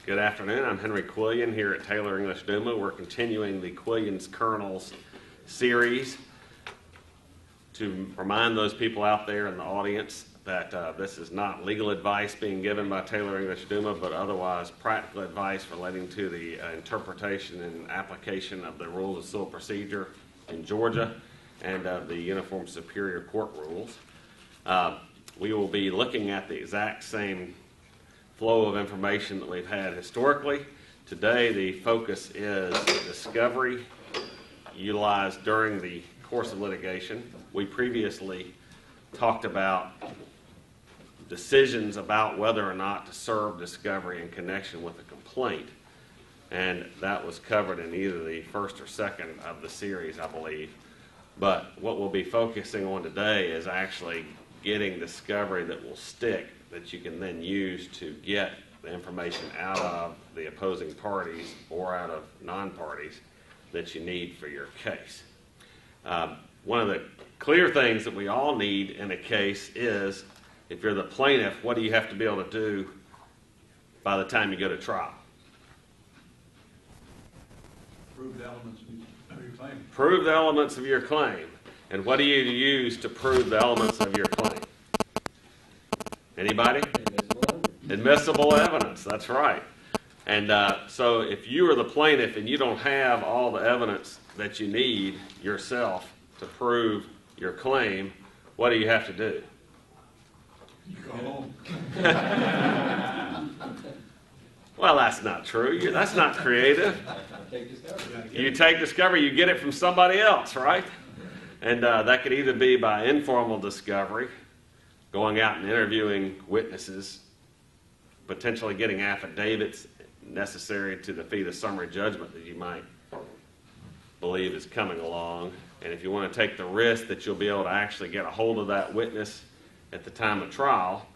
Good afternoon. I'm Henry Quillian here at Taylor English Duma. We're continuing the Quillian's Kernels series to remind those people out there in the audience that this is not legal advice being given by Taylor English Duma, but otherwise practical advice relating to the interpretation and application of the rules of civil procedure in Georgia and the Uniform Superior Court rules. We will be looking at the exact same flow of information that we've had historically. Today the focus is discovery utilized during the course of litigation. We previously talked about decisions about whether or not to serve discovery in connection with a complaint, and that was covered in either the first or second of the series, I believe. But what we'll be focusing on today is actually getting discovery that will stick, that you can then use to get the information out of the opposing parties or out of non-parties that you need for your case. One of the clear things that we all need in a case is, if you're the plaintiff, what do you have to be able to do by the time you go to trial? Prove the elements of your claim. Prove the elements of your claim. And what do you use to prove the elements of your claim? Anybody? Admissible evidence, that's right. And so if you are the plaintiff and you don't have all the evidence that you need yourself to prove your claim, what do you have to do? You go home. Well, that's not true. That's not creative. You take discovery, you get it from somebody else, right? And that could either be by informal discovery, going out and interviewing witnesses, potentially getting affidavits necessary to defeat a summary judgment that you might believe is coming along. And if you want to take the risk that you'll be able to actually get a hold of that witness at the time of trial,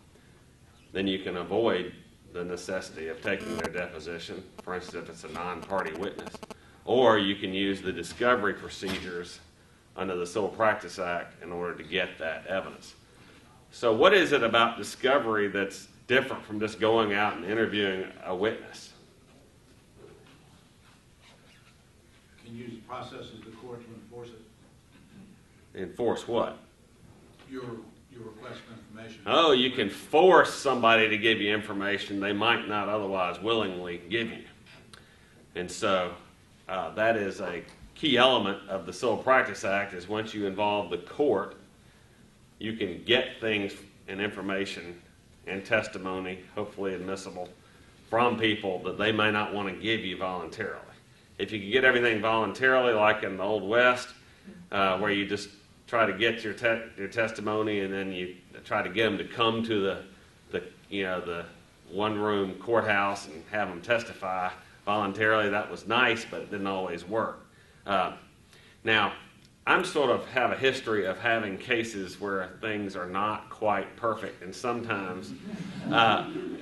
then you can avoid the necessity of taking their deposition, for instance, if it's a non-party witness. Or you can use the discovery procedures under the Civil Practice Act in order to get that evidence. So what is it about discovery that's different from just going out and interviewing a witness? You can use the process of the court to enforce it. Enforce what? Your request for information. Oh, you can force somebody to give you information they might not otherwise willingly give you. And so that is a key element of the Civil Practice Act, is once you involve the court, you can get things and information and testimony, hopefully admissible, from people that they may not want to give you voluntarily. If you can get everything voluntarily, like in the Old West, where you just try to get your testimony and then you try to get them to come to the one-room courthouse and have them testify voluntarily, that was nice, but it didn't always work. Now, I'm sort of have a history of having cases where things are not quite perfect, and sometimes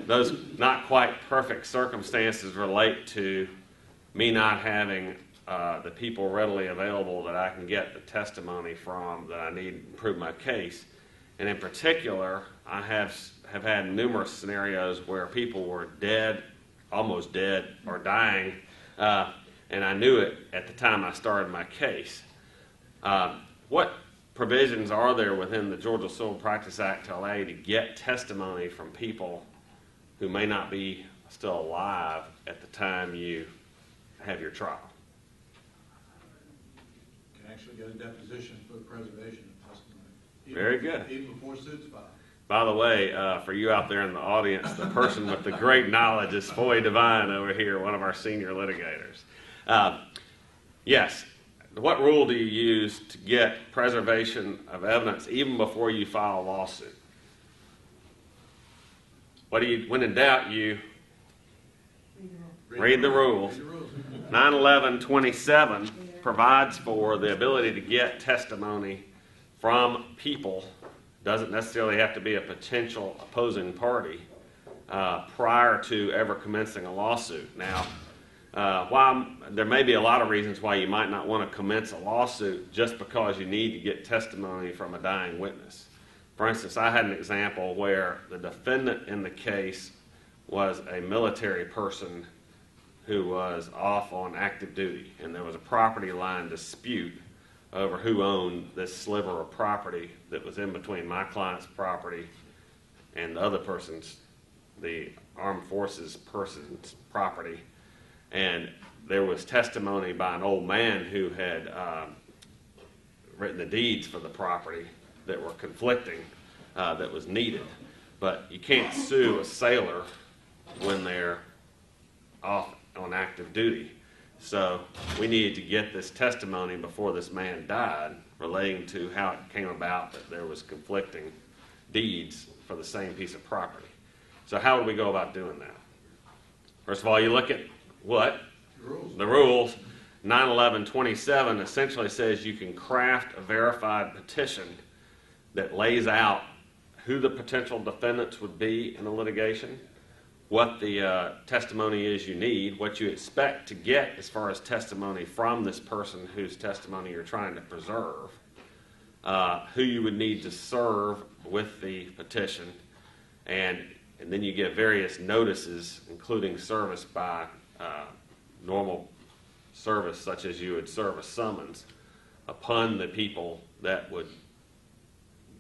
those not quite perfect circumstances relate to me not having the people readily available that I can get the testimony from that I need to prove my case. And in particular, I have had numerous scenarios where people were dead, almost dead, or dying, and I knew it at the time I started my case. What provisions are there within the Georgia Civil Practice Act to allow you to get testimony from people who may not be still alive at the time you have your trial? You can actually get a deposition for the preservation of testimony. Very good. Even before suit's filed. By the way, for you out there in the audience, the person with the great knowledge is Foy Devine over here, one of our senior litigators. Yes. What rule do you use to get preservation of evidence even before you file a lawsuit? When in doubt, you read the rules. 911-27 provides for the ability to get testimony from people. Doesn't necessarily have to be a potential opposing party prior to ever commencing a lawsuit. Now, while there may be a lot of reasons why you might not want to commence a lawsuit just because you need to get testimony from a dying witness. For instance, I had an example where the defendant in the case was a military person who was off on active duty, and there was a property line dispute over who owned this sliver of property that was in between my client's property and the other person's, the armed forces person's property. And there was testimony by an old man who had written the deeds for the property that were conflicting, that was needed. But you can't sue a sailor when they're off on active duty. So we needed to get this testimony before this man died relating to how it came about that there was conflicting deeds for the same piece of property. So how would we go about doing that? First of all, you look at what? The rules. 911-27 essentially says you can craft a verified petition that lays out who the potential defendants would be in the litigation, what the testimony is you need, what you expect to get as far as testimony from this person whose testimony you're trying to preserve, who you would need to serve with the petition, and then you give various notices, including service by normal service, such as you would serve a summons upon the people that would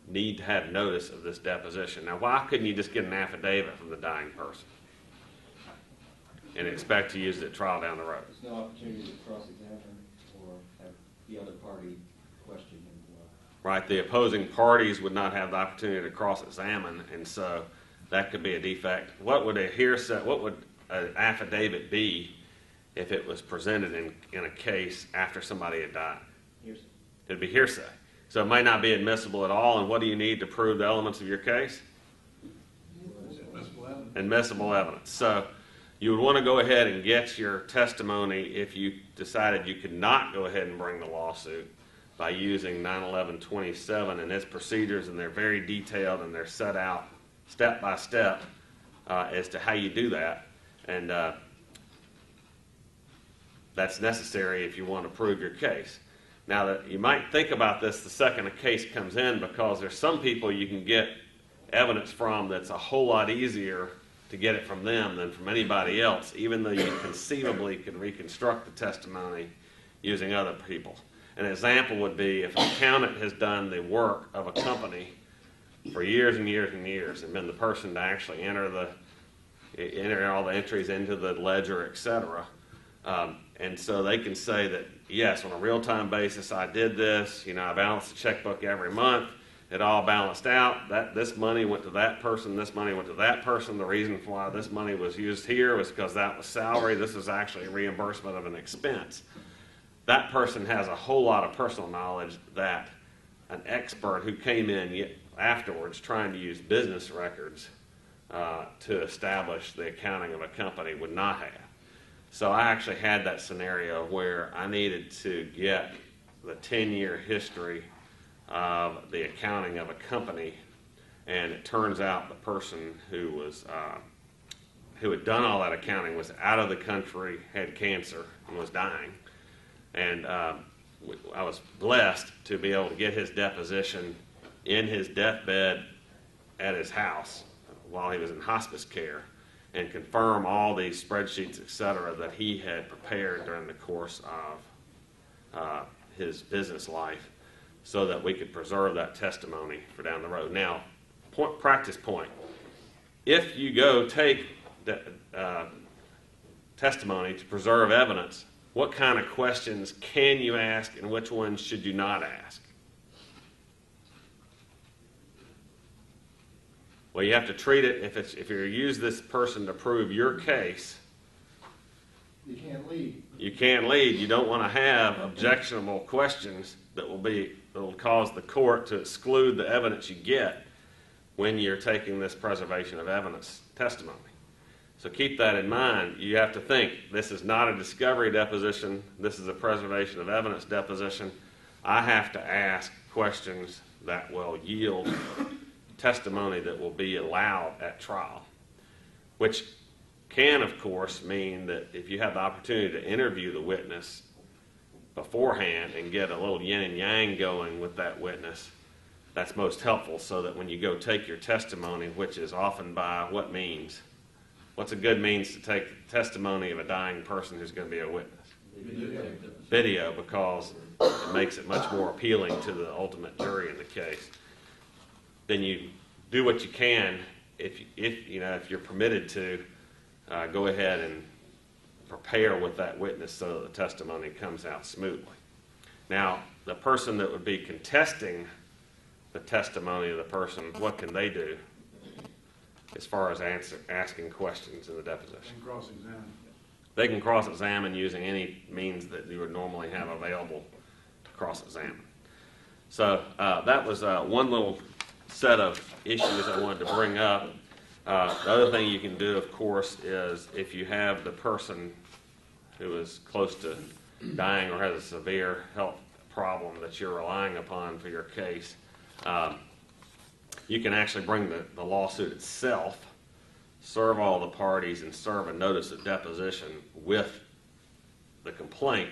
need to have notice of this deposition. Now, why couldn't you just get an affidavit from the dying person and expect to use it at trial down the road? There's no opportunity to cross-examine or have the other party question him. Right, the opposing parties would not have the opportunity to cross-examine, and so that could be a defect. What would an affidavit be if it was presented in a case after somebody had died? Hearsay. It'd be hearsay. So it might not be admissible at all, and what do you need to prove the elements of your case? Admissible evidence. Admissible evidence. So you would want to go ahead and get your testimony if you decided you could not go ahead and bring the lawsuit by using 911-27 and its procedures, and they're very detailed and they're set out step by step as to how you do that. And that's necessary if you want to prove your case. Now, that you might think about this the second a case comes in, because there's some people you can get evidence from that's a whole lot easier to get it from them than from anybody else, even though you conceivably can reconstruct the testimony using other people. An example would be if an accountant has done the work of a company for years and years and years and been the person to actually enter all the entries into the ledger, etc. And so they can say that, yes, on a real-time basis, I did this. I balanced the checkbook every month. It all balanced out. This money went to that person. This money went to that person. The reason why this money was used here was because that was salary. This is actually a reimbursement of an expense. That person has a whole lot of personal knowledge that an expert who came in afterwards trying to use business records to establish the accounting of a company would not have. So I actually had that scenario where I needed to get the 10-year history of the accounting of a company, and it turns out the person who had done all that accounting was out of the country, had cancer, and was dying. And I was blessed to be able to get his deposition in his deathbed at his house while he was in hospice care, and confirm all these spreadsheets, etc., that he had prepared during the course of his business life, so that we could preserve that testimony for down the road. Now, practice point. If you go take the testimony to preserve evidence, what kind of questions can you ask and which ones should you not ask? Well, you have to treat it, if you use this person to prove your case, You can't lead. you can't lead. You don't want to have objectionable questions that will cause the court to exclude the evidence you get when you're taking this preservation of evidence testimony. So keep that in mind. You have to think, this is not a discovery deposition. This is a preservation of evidence deposition. I have to ask questions that will yield testimony that will be allowed at trial, which can, of course, mean that if you have the opportunity to interview the witness beforehand and get a little yin and yang going with that witness, that's most helpful, so that when you go take your testimony, which is often by what means What's a good means to take the testimony of a dying person who's going to be a witness? Video. Video, because it makes it much more appealing to the ultimate jury in the case. Then you do what you can, if you're permitted to, go ahead and prepare with that witness so that the testimony comes out smoothly. Now, the person that would be contesting the testimony of the person, what can they do as far as asking questions in the deposition? And cross-examine. They can cross-examine using any means that you would normally have available to cross-examine. So that was one little set of issues I wanted to bring up. The other thing you can do, of course, is if you have the person who is close to dying or has a severe health problem that you're relying upon for your case, you can actually bring the lawsuit itself, serve all the parties, and serve a notice of deposition with the complaint,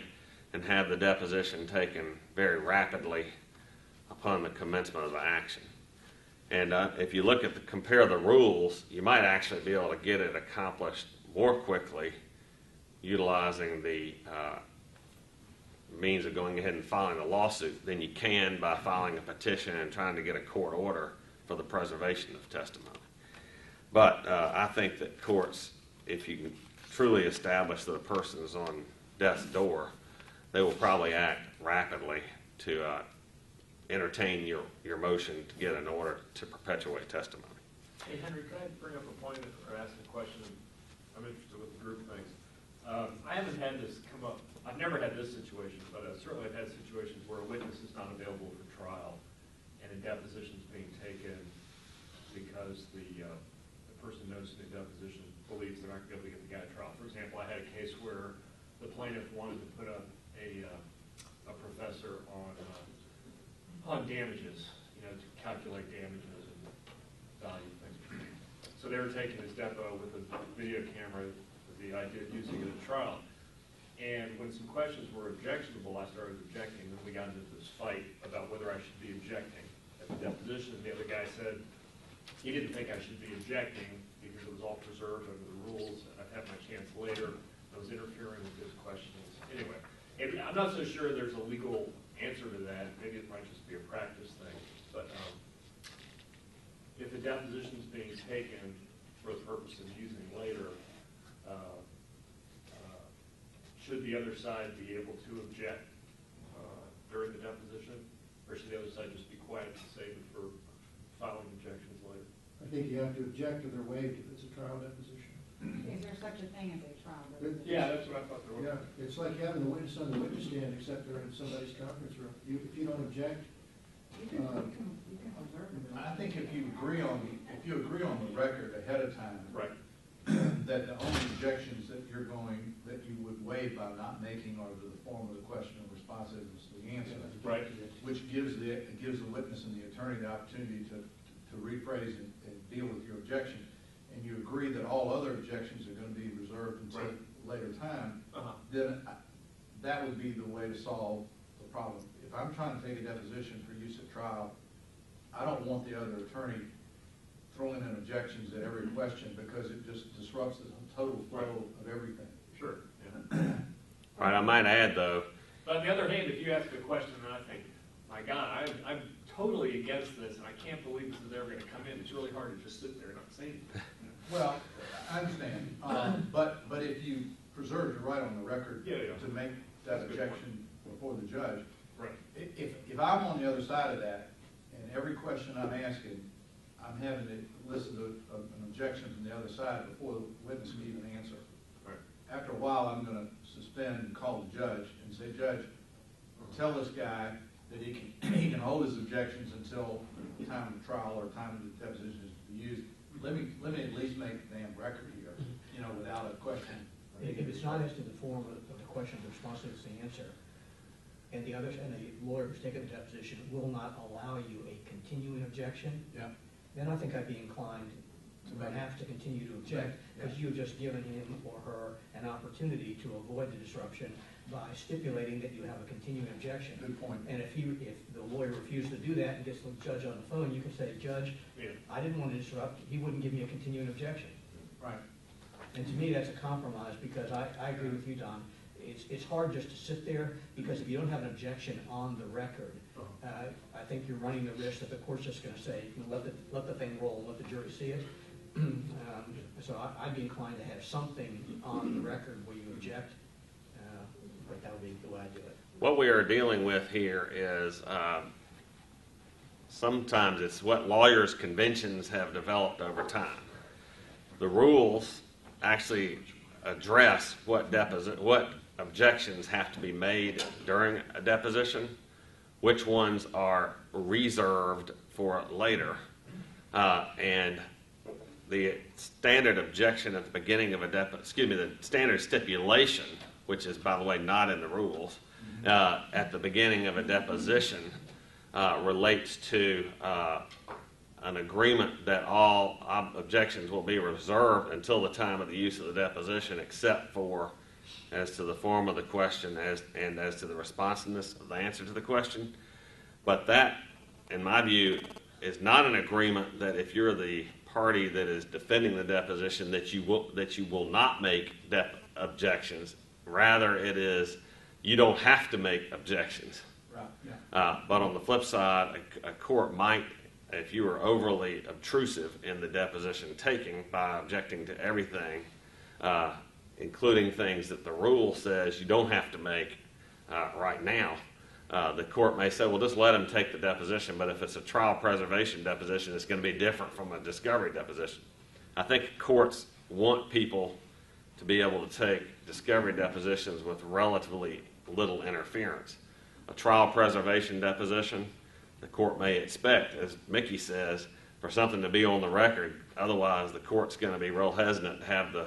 and have the deposition taken very rapidly upon the commencement of the action. And if you look at compare the rules, you might actually be able to get it accomplished more quickly utilizing the means of going ahead and filing a lawsuit than you can by filing a petition and trying to get a court order for the preservation of testimony. But I think that courts, if you can truly establish that a person is on death's door, they will probably act rapidly to entertain your motion to get an order to perpetuate testimony. Hey, Henry, could I bring up a point or ask a question? I'm interested with the group things. I haven't had this come up. I've never had this situation, but certainly I've had situations where a witness is not available for trial and a deposition is being taken because the person noticing the deposition believes they're not going to be able to get the guy to trial. For example, I had a case where the plaintiff wanted to put up a professor on damages, to calculate damages and value things. So they were taking his depo with a video camera with the idea of using it at trial. And when some questions were objectionable, I started objecting, and we got into this fight about whether I should be objecting at the deposition. And the other guy said he didn't think I should be objecting because it was all preserved under the rules. I'd have my chance later. I was interfering with his questions. Anyway, I'm not so sure there's a legal answer to that. Maybe it might just be a practice thing. But if a deposition is being taken for the purpose of using later, should the other side be able to object during the deposition, or should the other side just be quiet and save it for filing objections later? I think you have to object to their waived if it's a trial deposition. Is there such a thing as a trial? Yeah, that's what I thought there was. Yeah, it's like having the witness on the witness stand, except they're in somebody's conference room. If you don't object, You can observe it. I think if you agree on the record ahead of time, Right. that the only objections that you would waive by not making are to the form of the question and responsiveness to the answer. Right. Which gives the witness and the attorney the opportunity to rephrase and deal with your objection. And you agree that all other objections are going to be reserved until Right. later time, Uh-huh. then that would be the way to solve the problem. If I'm trying to take a deposition for use at trial, I don't want the other attorney throwing in objections at every question because it just disrupts the total flow of everything. Sure. Yeah. All right, I might add, though, But on the other hand, if you ask a question and I think, my God, I'm totally against this and I can't believe this is ever going to come in, it's really hard to just sit there and not say anything. Well, I understand, but if you preserve your right on the record Yeah, yeah. to make that objection before the judge, Right. if I'm on the other side of that, and every question I'm asking, I'm having to listen to an objection from the other side before the witness can even answer. Right. After a while, I'm going to suspend and call the judge and say, Judge, tell this guy that he can hold his objections until time of trial or time of the deposition is to be used. Let me at least make the damn record here, without a question. If it's not as to the form of the question, the responsiveness to the answer, and the lawyer who's taken the deposition will not allow you a continuing objection, Yeah. then I think I'd be inclined to have to continue to object, because you've just given him or her an opportunity to avoid the disruption by stipulating that you have a continuing objection. Good point. And if the lawyer refuses to do that and gets the judge on the phone, you can say, Judge, Yeah. I didn't want to disrupt, he wouldn't give me a continuing objection. Right. And to me, that's a compromise, because I agree with you, Don. It's hard just to sit there, because if you don't have an objection on the record, I think you're running the risk that the court's just gonna say, let the thing roll, let the jury see it. So I'd be inclined to have something on the record where you object, but that would be the way I do it. What we are dealing with here is sometimes it's what lawyers' conventions have developed over time. The rules actually address what objections have to be made during a deposition, which ones are reserved for later, and the standard objection at the beginning of the standard stipulation, which is, by the way, not in the rules, at the beginning of a deposition relates to an agreement that all objections will be reserved until the time of the use of the deposition, except for as to the form of the question and as to the responsiveness of the answer to the question. But that, in my view, is not an agreement that if you're the party that is defending the deposition that you will not make objections. Rather, it is you don't have to make objections. Right, yeah. But on the flip side, a court might, if you are overly obtrusive in the deposition taking by objecting to everything, including things that the rule says you don't have to make right now, the court may say, well, just let him take the deposition, but if it's a trial preservation deposition, it's going to be different from a discovery deposition. I think courts want people to be able to take discovery depositions with relatively little interference. A trial preservation deposition, the court may expect, as Mickey says, for something to be on the record. Otherwise, the court's going to be real hesitant to have the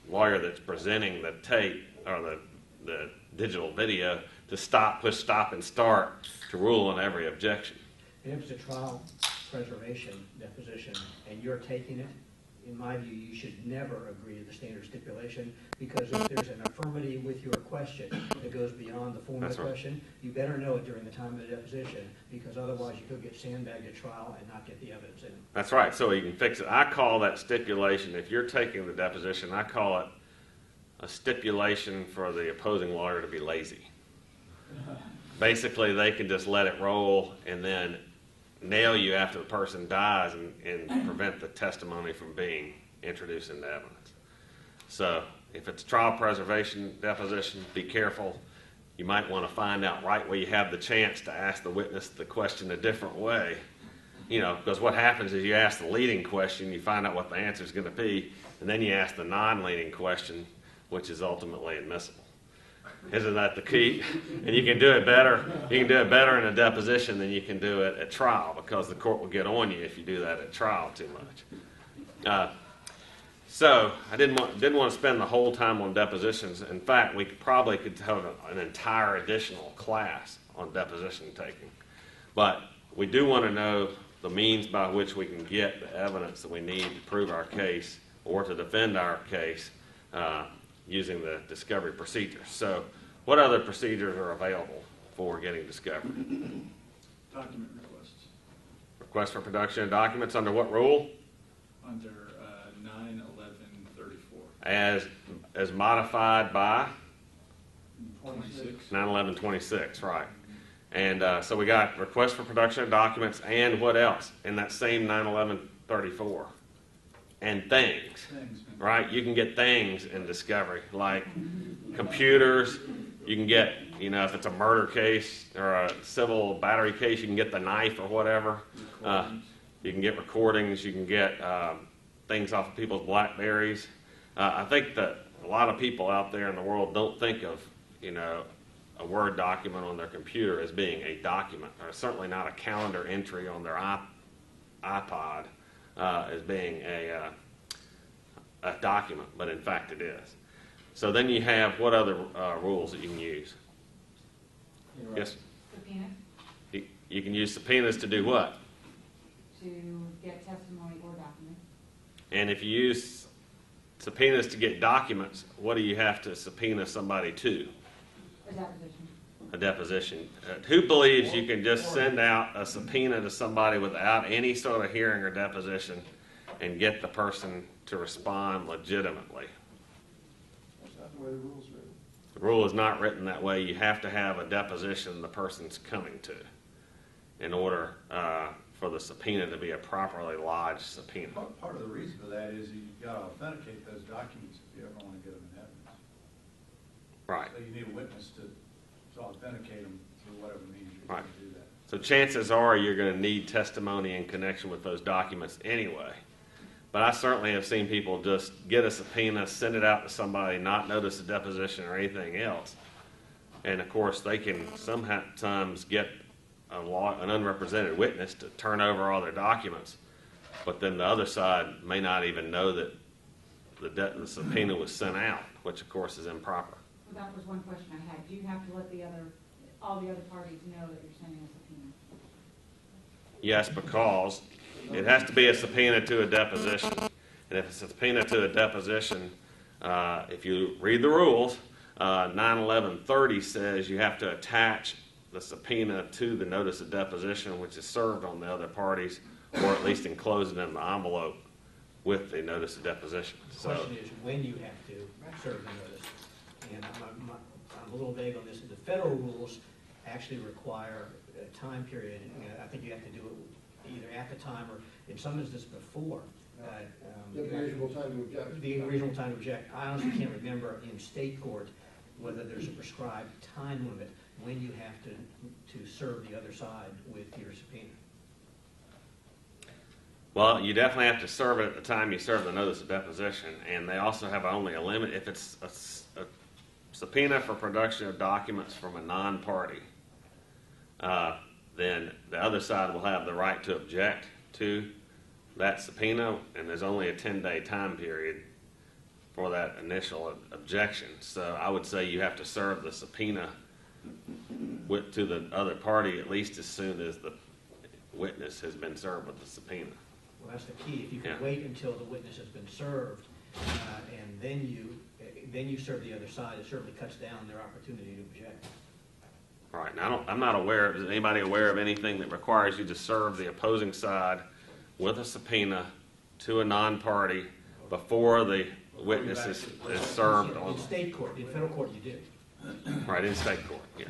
lawyer that's presenting the tape or the digital video to push stop and start to rule on every objection. And if it's a trial preservation deposition and you're taking it, in my view, you should never agree to the standard stipulation, because if there's an affirmative with your question that goes beyond the form of the question, you better know it during the time of the deposition, because otherwise you could get sandbagged at trial and not get the evidence in. That's right, so you can fix it. I call that stipulation, if you're taking the deposition, I call it a stipulation for the opposing lawyer to be lazy. Basically, they can just let it roll and then nail you after the person dies and prevent the testimony from being introduced into evidence. So if it's a trial preservation deposition, be careful. You might want to find out right where you have the chance to ask the witness the question a different way. You know, because what happens is you ask the leading question, you find out what the answer is going to be, and then you ask the non-leading question, which is ultimately admissible. Isn't that the key? And you can do it better. You can do it better in a deposition than you can do it at trial, because the court will get on you if you do that at trial too much. So I didn't want to spend the whole time on depositions. In fact, we probably could have an entire additional class on deposition taking. But we do want to know the means by which we can get the evidence that we need to prove our case or to defend our case using the discovery procedures. So what other procedures are available for getting discovery? Document requests Request for production of documents under what rule? under 9/11/34. As modified by 26. 9/11/26, right. And so we got request for production of documents and what else in that same 9/11/34? And things. Right? You can get things in discovery, like computers. You can get, if it's a murder case or a civil battery case, you can get the knife or whatever. You can get recordings. You can get things off of people's BlackBerries. I think that a lot of people out there in the world don't think of, a Word document on their computer as being a document, or certainly not a calendar entry on their iPod as being a document, but in fact it is. So then you have what other rules that you can use? Yes? Subpoenas You can use subpoenas to do what? to get testimony or documents. And if you use subpoenas to get documents, what do you have to subpoena somebody to? A deposition. A deposition. Who believes you can just send out a subpoena to somebody without any sort of hearing or deposition and get the person to respond legitimately? the way the rule's written. The rule is not written that way. You have to have a deposition the person's coming to in order for the subpoena to be a properly lodged subpoena. Part of the reason for that is you've got to authenticate those documents if you ever want to get them in evidence. Right. So you need a witness to authenticate them through whatever means you're going Right. to do that. So chances are you're going to need testimony in connection with those documents anyway. But I certainly have seen people just get a subpoena, send it out to somebody, not notice a deposition or anything else. And of course, they can sometimes get an unrepresented witness to turn over all their documents, but then the other side may not even know that the subpoena was sent out, which of course is improper. So that was one question I had. Do you have to let all the other parties know that you're sending a subpoena? Yes, because it has to be a subpoena to a deposition. And if it's a subpoena to a deposition, if you read the rules, 91130 says you have to attach the subpoena to the notice of deposition, which is served on the other parties, or at least enclose it in the envelope with the notice of deposition. The question is when you have to serve the notice. And I'm a little vague on this. The federal rules actually require a time period. I think you have to do it either at the time or in some instances before. The reasonable time to object. The reasonable time to object. I honestly can't remember in state court whether there's a prescribed time limit when you have to serve the other side with your subpoena. Well, you definitely have to serve it at the time you serve the notice of deposition, and they also have only a limit. If it's a subpoena for production of documents from a non-party, then the other side will have the right to object to that subpoena, and there's only a 10-day time period for that initial objection. So I would say you have to serve the subpoena to the other party at least as soon as the witness has been served with the subpoena. Well, that's the key. If you can Yeah. wait until the witness has been served, and then you serve the other side, it certainly cuts down their opportunity to object. All right. Now, I'm not aware of, is anybody aware of anything that requires you to serve the opposing side with a subpoena to a non-party before the witness is served on, In state court, in federal court, you do. right, in state court, yeah.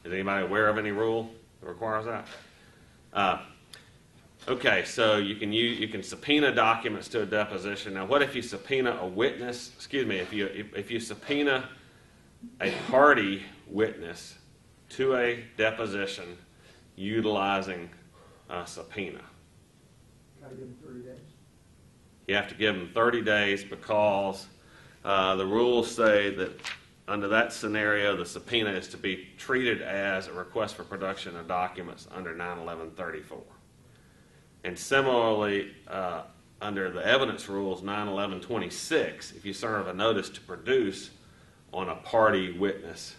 Is anybody aware of any rule that requires that? Okay, so you can subpoena documents to a deposition. Now, what if you subpoena a witness, if you subpoena a party witness to a deposition utilizing a subpoena? Gotta give them 30 days. You have to give them 30 days because the rules say that under that scenario, the subpoena is to be treated as a request for production of documents under 91134. And similarly, under the evidence rules 91126, if you serve a notice to produce on a party witness,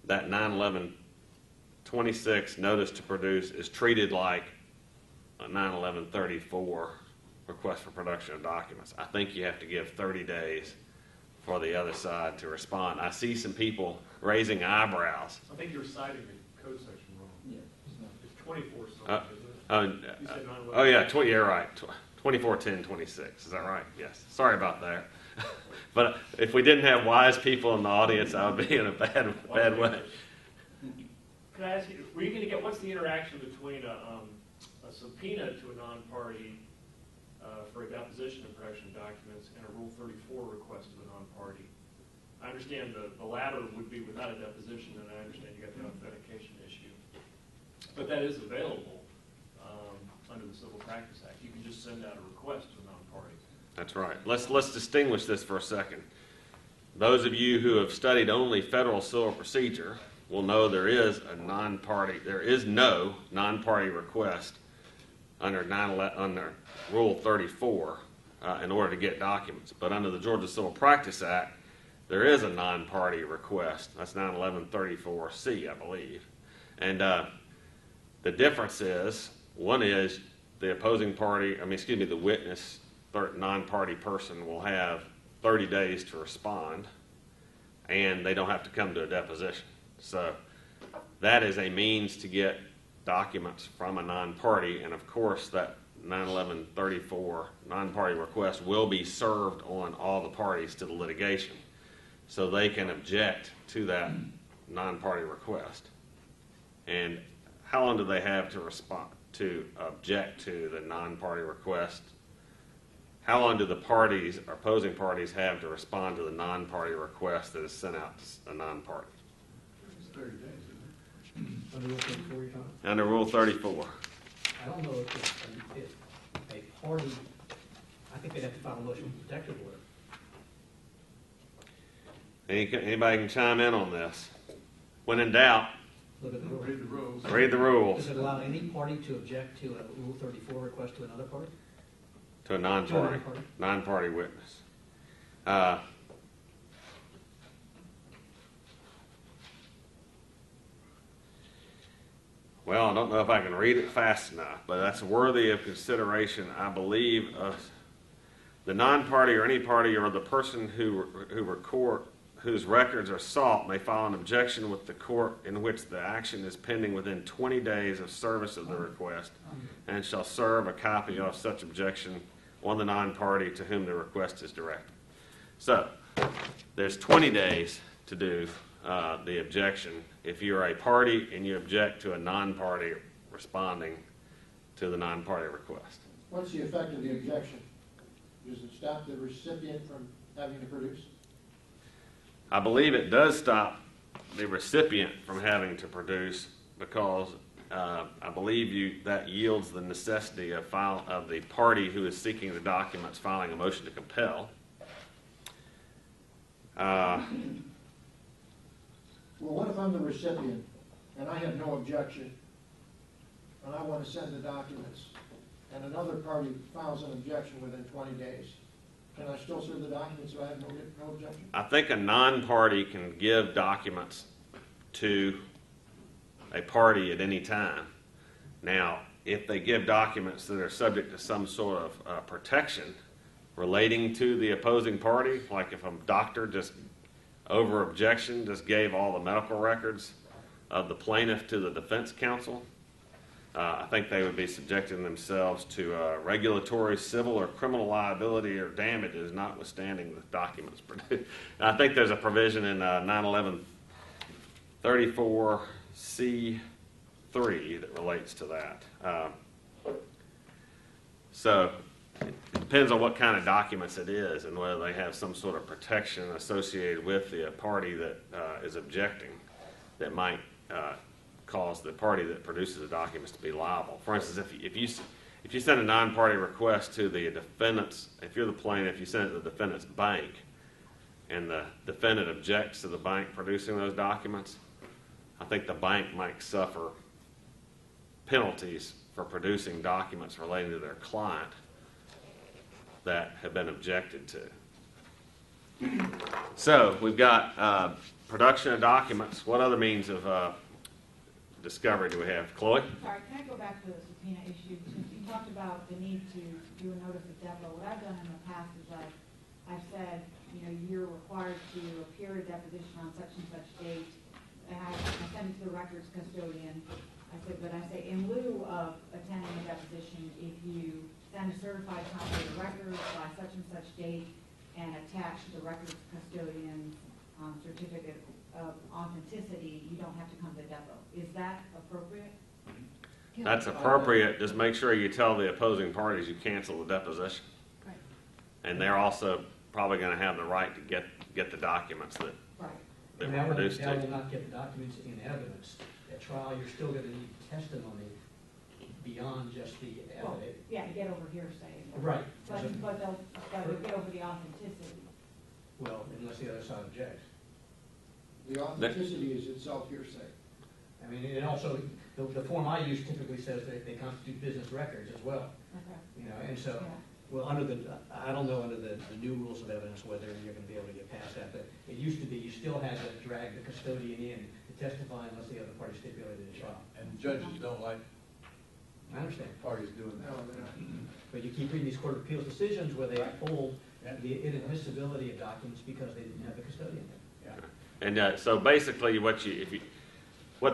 that 91126 notice to produce is treated like a 91134 request for production of documents. I think you have to give 30 days for the other side to respond. I see some people raising eyebrows. I think you're citing the code section wrong. Yeah. It's 24 something, isn't it? You said 911. Oh yeah, you're right. 241026. Is that right? Yes. Sorry about that. But if we didn't have wise people in the audience, I would be in a bad way. Can I ask you, were you going to get, what's the interaction between a subpoena to a non-party for a deposition of production documents and a Rule 34 request of a non-party? I understand the latter would be without a deposition, and I understand you got the authentication issue. But that is available under the Civil Practice Act. You can just send out a request to a non-party. That's right. Let's distinguish this for a second. Those of you who have studied only federal civil procedure will know there is no non-party request under Rule 34 in order to get documents. But under the Georgia Civil Practice Act, there is a non-party request. That's 91134C, I believe. And the difference is, one is the opposing party, the witness, non-party person will have 30 days to respond, and they don't have to come to a deposition. So that is a means to get documents from a non-party, and of course that 911-34 non-party request will be served on all the parties to the litigation, so they can object to that non-party request. And how long do they have to respond, to object to the non-party request? How long do the parties, opposing parties, have to respond to the non-party request that is sent out to a non-party? It's 30 days, isn't it? Under Rule 34, you're talking? Under Rule 34. I don't know if a party, I think they'd have to file a motion for protective order. Anybody can chime in on this. When in doubt, Look at the rule. Read the rules. read the rules Does it allow any party to object to a Rule 34 request to another party? to a non-party, non-party. non-party witness. Well, I don't know if I can read it fast enough, but that's worthy of consideration. I believe the non-party or any party or the person whose records are sought may file an objection with the court in which the action is pending within 20 days of service of the request, and shall serve a copy of such objection on the non-party to whom the request is directed. So, there's 20 days to do the objection if you're a party and you object to a non-party responding to the non-party request. What's the effect of the objection? Does it stop the recipient from having to produce? I believe it does stop the recipient from having to produce because I believe that yields the necessity of the party who is seeking the documents filing a motion to compel. Well, what if I'm the recipient and I have no objection and I want to send the documents and another party files an objection within 20 days? Can I still serve the documents if I have no objection? I think a non-party can give documents to a party at any time. Now, if they give documents that are subject to some sort of protection relating to the opposing party, like if a doctor just over objection just gave all the medical records of the plaintiff to the defense counsel, I think they would be subjecting themselves to regulatory, civil, or criminal liability or damages, notwithstanding the documents produced. I think there's a provision in 911-34C3 that relates to that. So it depends on what kind of documents it is and whether they have some sort of protection associated with the party that is objecting that might cause the party that produces the documents to be liable. For instance, if you send a non-party request to the defendant's, if you're the plaintiff, you send it to the defendant's bank, and the defendant objects to the bank producing those documents, I think the bank might suffer penalties for producing documents relating to their client that have been objected to. So we've got production of documents. What other means of discovery do we have? Chloe? Sorry, can I go back to the subpoena issue? Since you talked about the need to do a notice of depo, what I've done in the past is I've said, you're required to appear at a deposition on such and such date, and I send it to the records custodian. But I say, in lieu of attending a deposition, if you send a certified copy of the records by such and such date and attach the records custodian's certificate of authenticity, you don't have to come to the depot. Is that appropriate? That's appropriate. Just make sure you tell the opposing parties you cancel the deposition. Right. And they're also probably going to have the right to get the documents that And were produced to that will you. not get the documents in evidence. At trial, you're still going to need testimony beyond just the Well, affidavit. yeah, to get over hearsay. Right. But they'll get over the authenticity. Well, unless the other side objects. The authenticity is itself hearsay. I mean, and also, the form I use typically says that they constitute business records as well. Okay. And so, Yeah. well, I don't know under the new rules of evidence whether you're going to be able to get past that, but it used to be you still had to drag the custodian in to testify unless the other party stipulated a trial. And judges don't like I understand. parties doing No, that. they're not. But you keep reading these Court of Appeals decisions where they uphold Yeah. the inadmissibility of documents because they didn't have the custodian there. Yeah. And so basically what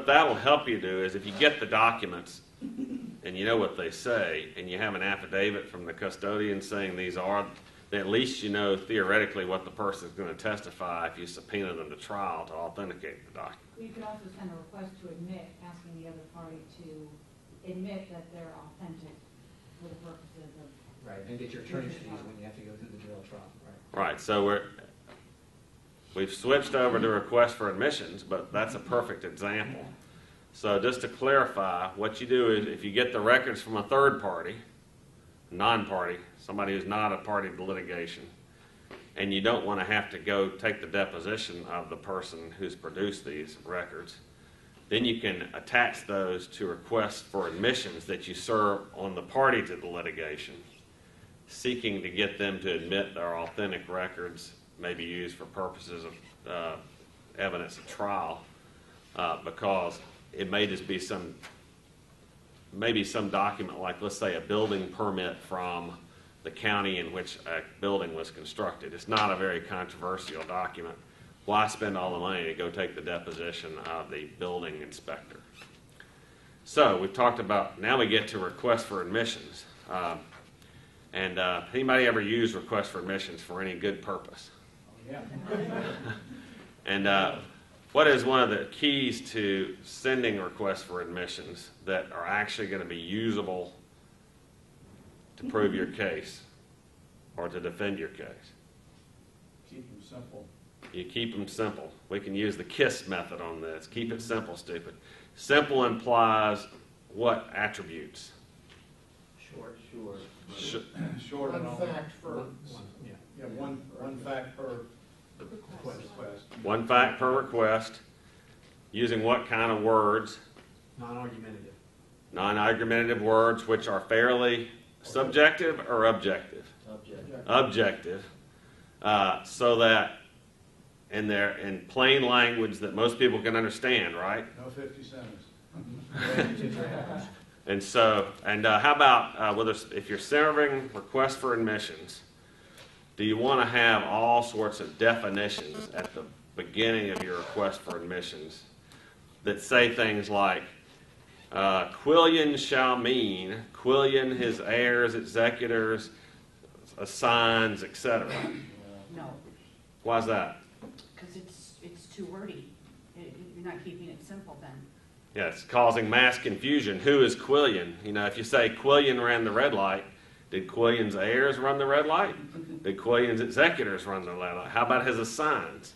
that'll help you do is if you get the documents and you know what they say, and you have an affidavit from the custodian saying these are, then at least you know theoretically what the person's going to testify if you subpoena them to trial to authenticate the document. You could also send a request to admit, asking the other party to admit that they're authentic for the purposes of. Right, and get your attorney's fees when you have to go through the jail trial, right? Right, so we've switched over to request for admissions, but that's a perfect example. So just to clarify, what you do is if you get the records from a third party, non-party, somebody who's not a party to litigation, and you don't want to have to go take the deposition of the person who's produced these records, then you can attach those to requests for admissions that you serve on the party to the litigation, seeking to get them to admit their authentic records may be used for purposes of evidence at trial, because it may just be maybe some document like, let's say, a building permit from the county in which a building was constructed. It's not a very controversial document. Why spend all the money to go take the deposition of the building inspector? So we've talked about, now we get to request for admissions. Anybody ever use request for admissions for any good purpose? Yeah. And what is one of the keys to sending requests for admissions that are actually going to be usable to prove your case or to defend your case? Keep them simple. You keep them simple. We can use the KISS method on this. Keep it simple, stupid. Simple implies what attributes? Short. Short and One all. fact for, Yeah. Yeah, one fact per request. request. One fact per request. Using what kind of words? Non-argumentative. Non-argumentative words, which are fairly subjective or objective? Objective. So that in plain language that most people can understand, right? No 50 centers. And so, how about if you're serving requests for admissions, do you want to have all sorts of definitions at the beginning of your request for admissions that say things like, Quillian shall mean, Quillian, his heirs, executors, assigns, etc. No, Why is that? because it's too wordy. You're not keeping it simple then. Yeah, it's causing mass confusion. Who is Quillian? You know, if you say Quillian ran the red light, did Quillian's heirs run the red light? Did Quillian's executors run the red light? How about his assigns?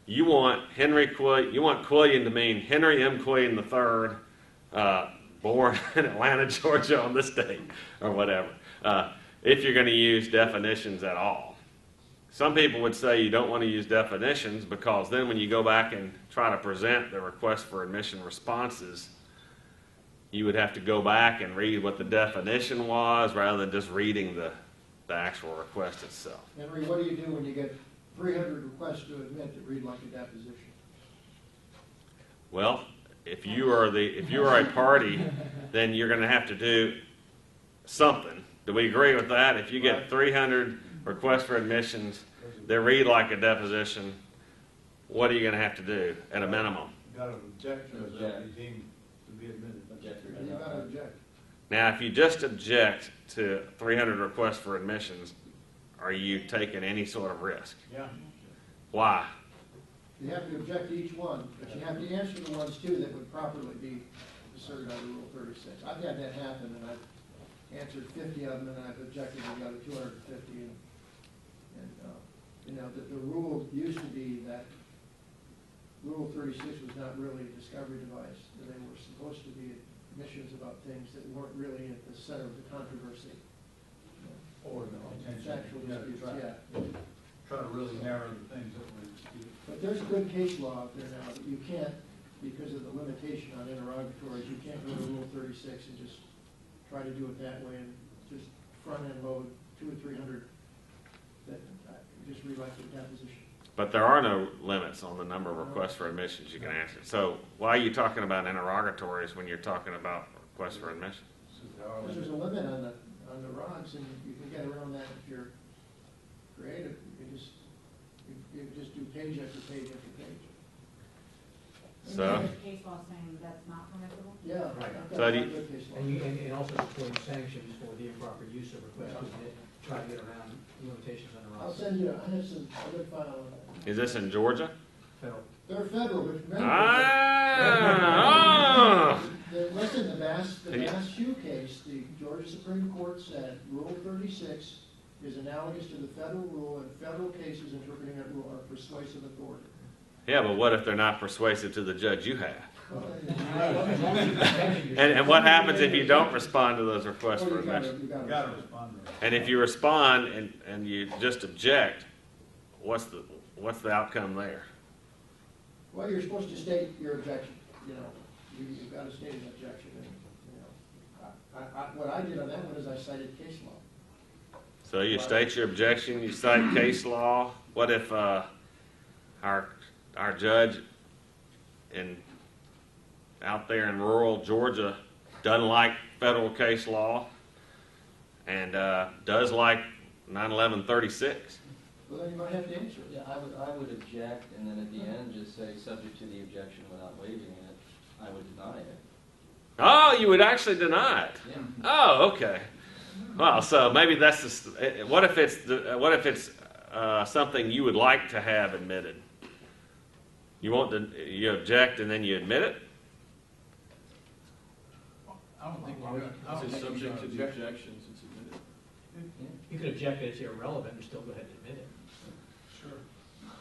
You want Quillian to mean Henry M. Quillian III, born in Atlanta, Georgia on this date, or whatever, if you're going to use definitions at all. Some people would say you don't want to use definitions because then when you go back and try to present the request for admission responses, you would have to go back and read what the definition was rather than just reading the actual request itself. Henry, what do you do when you get 300 requests to admit that read like a deposition? Well, if you are a party, then you're going to have to do something. Do we agree with that? If you get 300 requests for admissions that read like a deposition, what are you going to have to do at a minimum? You got to object to it, that be deemed to be admitted. You got to object. Now, if you just object to 300 requests for admissions, are you taking any sort of risk? Yeah. Why? You have to object to each one, but you have to answer the ones too that would properly be asserted under Rule 36. I've had that happen, and I've answered 50 of them, and I've objected to the other 250. You know, the rule used to be that Rule 36 was not really a discovery device. They were supposed to be admissions about things that weren't really at the center of the controversy. Or the Factual disputes, yeah. Try to really narrow the things that were disputed. But there's good case law out there now that you can't, because of the limitation on interrogatories, you can't go to Rule 36 and just try to do it that way and just front-end load 200 or 300 that just read like a deposition. But there are no limits on the number of requests for admissions you can answer. So why are you talking about interrogatories when you're talking about requests for admission? Because there's a limit on the rods, and you can get around that if you're creative. You just do page after page after page. So, There's case law saying that's not permissible? Yeah. Right. I've got So do you- good case law. And also supporting sanctions for the improper use of requests, to try to get around limitations on the I'll rights. send you, I have some, a good file on that. is this in Georgia? Federal. They're federal, but remember. Ah! Listen, the Bass Yeah. Hugh case, the Georgia Supreme Court said Rule 36 is analogous to the federal rule, and federal cases interpreting that rule are persuasive authority. Yeah, but what if they're not persuasive to the judge you have? Well, As long as you protect it, And what happens if you don't respond to those requests for you gotta, admission? you You gotta. gotta respond to it. And if you respond and you just object, what's the outcome there? Well, you're supposed to state your objection, you know, you've gotta state an objection, and, you know. What I did on that one is I cited case law. So you state your objection, you cite case law. What if our judge out there in rural Georgia doesn't like federal case law and does like 9/11/36? Well, then you might have to answer it. Yeah, I would object, and then at the end, just say, subject to the objection without waiving it, I would deny it. Oh, you would actually deny it. Yeah. Oh, okay. Well, so maybe that's the. What if it's something you would like to have admitted? You object and then you admit it. I don't think Well, you're gonna, I don't It's think you're subject gonna to the object. objections, it's admitted. You could object that it's irrelevant and still go ahead and admit it. Sure.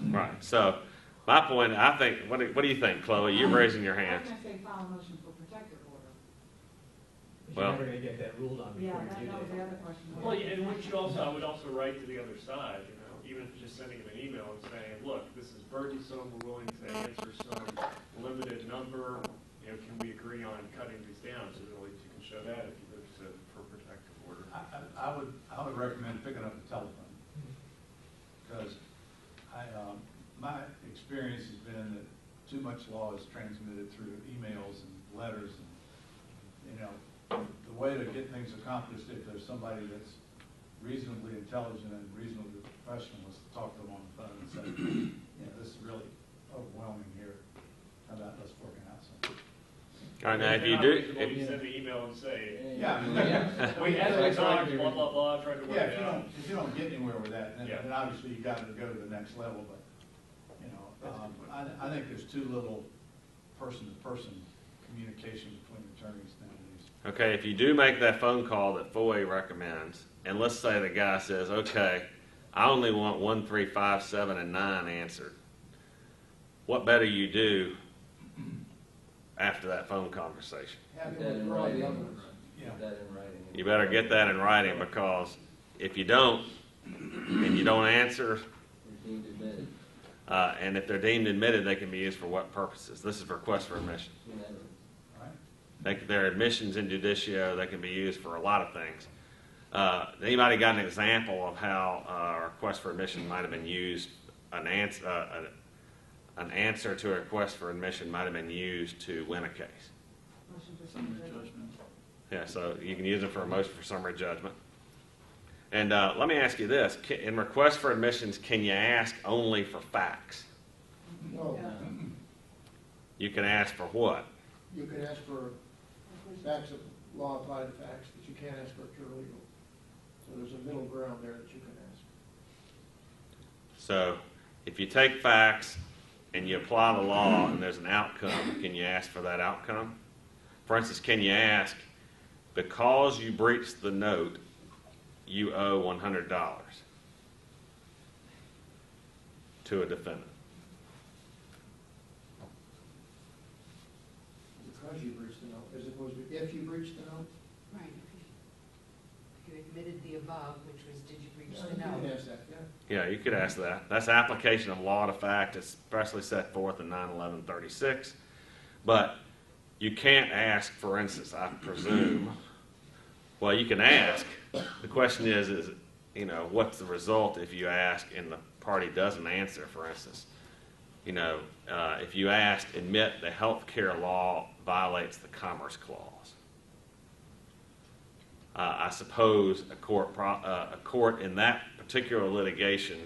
Right. So my point, I think. What do you think, Chloe? You're raising your I hand. was gonna say file a motion for protective order. But Well- you're never gonna get that ruled on Yeah, before that you do was the that. other question. Well, yeah, and I would also write to the other side, you know, even if it's just sending them an email and saying, look, this is burdensome, we're willing to answer some limited number, you know, can we agree on cutting these down, so that at least you can show that if you go for protective order. I would recommend picking up the telephone, because my experience has been that too much law is transmitted through emails and letters, and, you know, the way to get things accomplished, if there's somebody that's reasonably intelligent and reasonably professional, is to talk to them on the phone and say, you know, this is really overwhelming here, how about us working out something? All right. Now, if you Not do, reasonable, you send an email and say, Yeah, I mean, we had we talked, blah, blah, blah, tried to work Yeah, it out. if you don't get anywhere with that, then, Yeah. then obviously you gotta go to the next level, but, you know, I think there's too little person-to-person communication between attorneys nowadays. okay, if you do make that phone call that Foy recommends, and let's say the guy says, okay, I only want 1, 3, 5, 7, and 9 answered. What better you do after that phone conversation? Have Put him that in withdraw the writing. other ones. Yeah. Put that in writing. You better get that in writing, because if you don't, and you don't answer, You're deemed admitted. and if they're deemed admitted, they can be used for what purposes? This is request for admission. Unanimous. Their admissions in judicio, they can be used for a lot of things. Anybody got an example of how a request for admission might have been used, an answer to a request for admission might have been used to win a case? Motion for Summary summary judgment. judgment. Yeah, so you can use it for a motion for summary judgment. And let me ask you this. In request for admissions, can you ask only for facts? No, You can ask for what? you can ask for facts of law applied to facts, but you can't ask for pure legal. So there's a middle ground there that you can ask. So if you take facts and you apply the law and there's an outcome, can you ask for that outcome? For instance, can you ask, because you breached the note, you owe $100 to a defendant? Because you breached the note, as opposed to if you breached the note. Right. If you admitted the above, which was, did you breach the You can note? ask that, yeah. Yeah, you could ask that. That's application of law to fact, especially set forth in 9/11/36. But you can't ask, for instance, I presume. Well, you can ask. The question is, you know, what's the result if you ask and the party doesn't answer, for instance? You know, if you ask, admit the health care law violates the Commerce Clause. I suppose a court in that particular litigation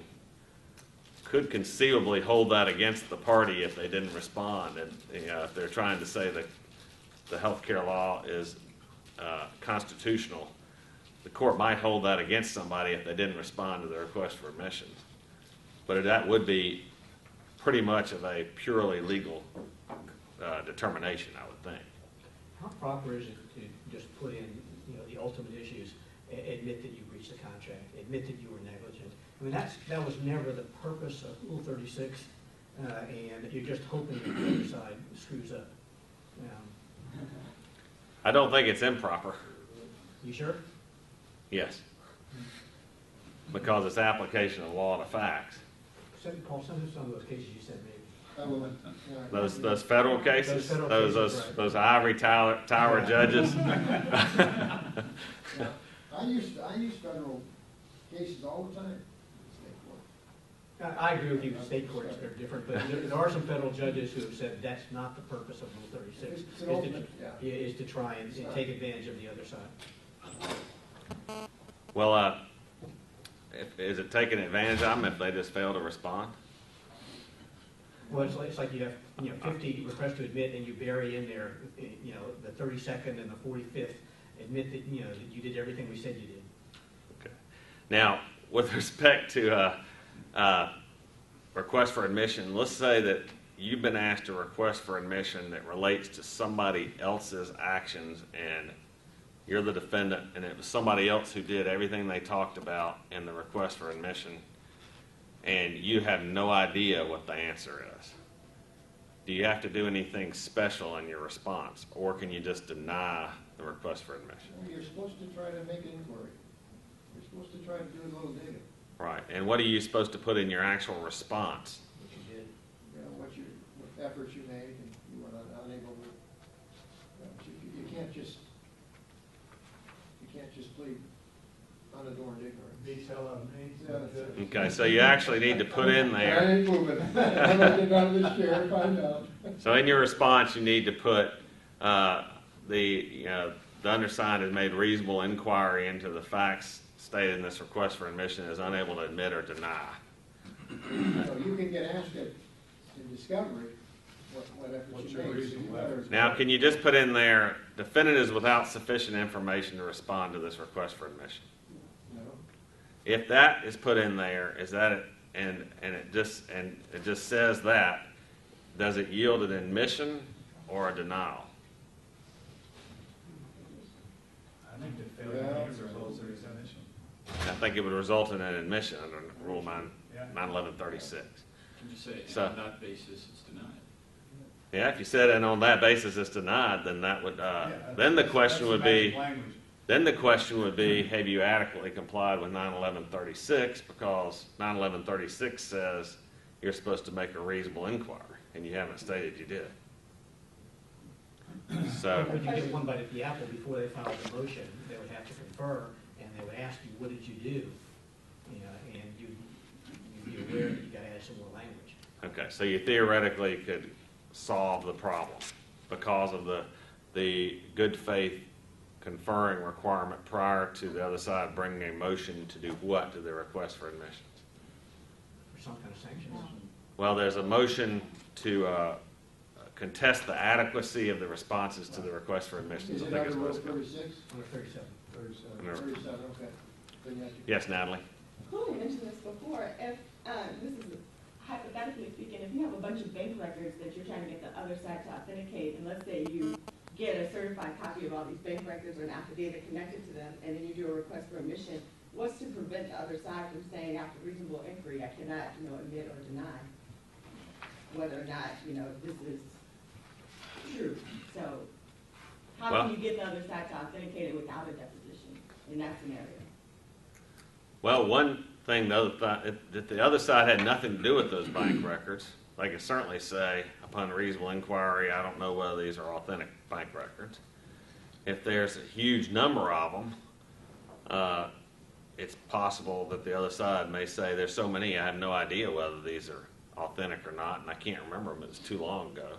could conceivably hold that against the party if they didn't respond. And, if they're trying to say that the healthcare law is constitutional, the court might hold that against somebody if they didn't respond to the request for admissions. But that would be pretty much of a purely legal determination, I would think. How proper is it to just put in, the ultimate issues, admit that you breached the contract, admit that you were negligent? I mean, that was never the purpose of Rule 36, and you're just hoping that the other side screws up. I don't think it's improper. You sure? Yes. Because it's application of law to facts. Paul, some of those cases you said maybe. Those federal cases, those ivory tower judges. Yeah. I use federal cases all the time in state court. I agree with you, state courts are different, but there are some federal judges who have said that's not the purpose of Rule 36. It's an ultimate, yeah. Is to try and take advantage of the other side. Well, is it taking advantage of them if they just fail to respond? Well, it's like you have 50 requests to admit, and you bury in there, the 32nd and the 45th, admit that, that you did everything we said you did. Okay. Now, with respect to request for admission, let's say that you've been asked a request for admission that relates to somebody else's actions, and you're the defendant, and it was somebody else who did everything they talked about in the request for admission, and you have no idea what the answer is. Do you have to do anything special in your response, or can you just deny the request for admission? Well, you're supposed to try to make an inquiry. You're supposed to try to do a little digging. Right, and what are you supposed to put in your actual response? Which you did. What efforts you made, and you were unable to. You can't just plead unadorned ignorance. Big tell on me. Okay, so you actually need to put in I there, ain't moving. I'm gonna get out of this chair, find out. so in your response, you need to put the undersigned has made reasonable inquiry into the facts stated in this request for admission, is unable to admit or deny. So you can get asked in discovery what efforts you made. So you better- Now, can you just put in there, defendant is without sufficient information to respond to this request for admission? No. If that is put in there, is that it, and it just says that, does it yield an admission or a denial? I think the failure to answer results in admission. I think it would result in an admission under Rule 91136. Can you say, So- on that basis, it's denied? Yeah, if you said and on that basis it's denied, then that would, then the question would be, have you adequately complied with 91136? Because 91136 says you're supposed to make a reasonable inquiry, and you haven't stated you did. So, But you get one bite at the apple before they file the motion, they would have to confer, and they would ask you, what did you do? And you'd be aware that you gotta add some more language. okay, so you theoretically could solve the problem because of the good faith conferring requirement prior to the other side bringing a motion to do what to the request for admissions? For some kind of sanctions. Well, there's a motion to contest the adequacy of the responses to the request for admissions. Is I it think under is what Rule it's called. 36? Under 37. 37, okay. Then you have to- Yes, Natalie? Quillian mentioned this before, if, this is hypothetically speaking, if you have a bunch of bank records that you're trying to get the other side to authenticate, and let's say you get a certified copy of all these bank records or an affidavit connected to them, and then you do a request for admission, what's to prevent the other side from saying after reasonable inquiry, I cannot, admit or deny whether or not, this is true? So, how Well- can you get the other side to authenticate it without a deposition in that scenario? Well, one thing, if the other side had nothing to do with those bank records, they could certainly say, upon reasonable inquiry, I don't know whether these are authentic bank records. If there's a huge number of them, it's possible that the other side may say, there's so many, I have no idea whether these are authentic or not, and I can't remember them, it was too long ago.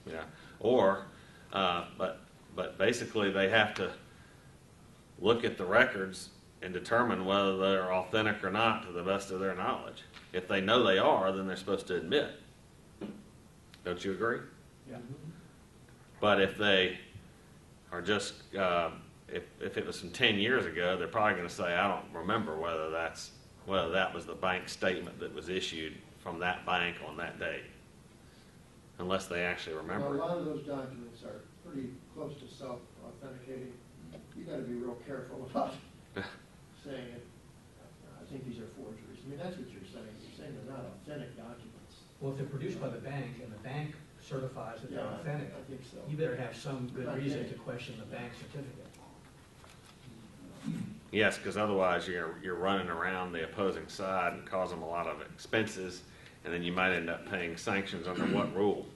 Yeah. Or, but basically they have to look at the records and determine whether they're authentic or not to the best of their knowledge. If they know they are, then they're supposed to admit. Don't you agree? Yeah. But if they are just, if it was from 10 years ago, they're probably going to say, I don't remember whether that was the bank statement that was issued from that bank on that date, unless they actually remember Now, it. a lot of those documents are pretty close to self-authenticating. You gotta be real careful about saying it. I think these are forgeries. I mean, that's what you're saying. You're saying they're not authentic documents. Well, if they're produced by the bank and the bank certifies that they're Yeah, authentic, I think so. you better have some good Not reason yet. to question the bank certificate. Yes, because otherwise you're running around the opposing side and cause them a lot of expenses, and then you might end up paying sanctions under what rule?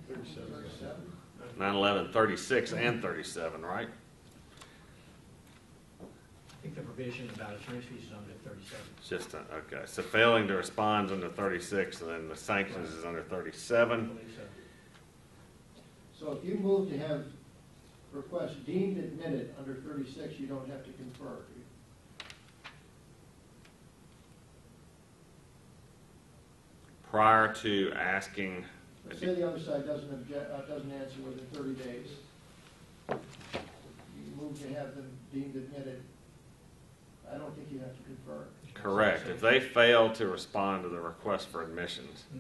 37. 9/11, 36 and 37, right? I think the provision about attorney's fees is under 37. It's just, okay, so failing to respond is under 36, and then the sanctions is under I 37. believe so. So if you move to have requests deemed admitted under 36, you don't have to confer. Prior to asking, Say the other side doesn't answer within 30 days. You move to have them deemed admitted. I don't think you have to confer. correct, if they fail to respond to the request for admissions, Mhm.